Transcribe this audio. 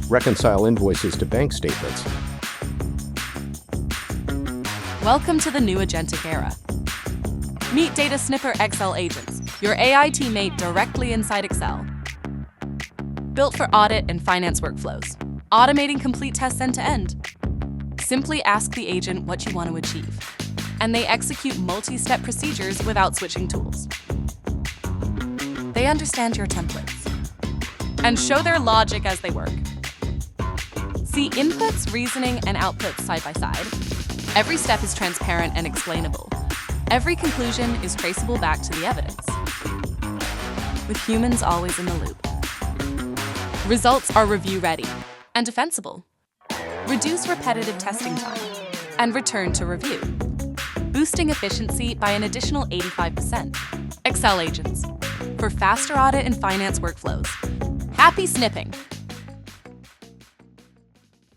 reconcile invoices to bank statements. Welcome to the new agentic era. Meet DataSnipper Excel agents, your AI teammate directly inside Excel. Built for audit and finance workflows, automating complete tests end-to-end. Simply ask the agent what you want to achieve, and they execute multi-step procedures without switching tools. They understand your templates and show their logic as they work. See inputs, reasoning, and outputs side by side. Every step is transparent and explainable. Every conclusion is traceable back to the evidence, with humans always in the loop. Results are review-ready and defensible. Reduce repetitive testing time and return to review, boosting efficiency by an additional 85%. Excel agents for faster audit and finance workflows. Happy snipping!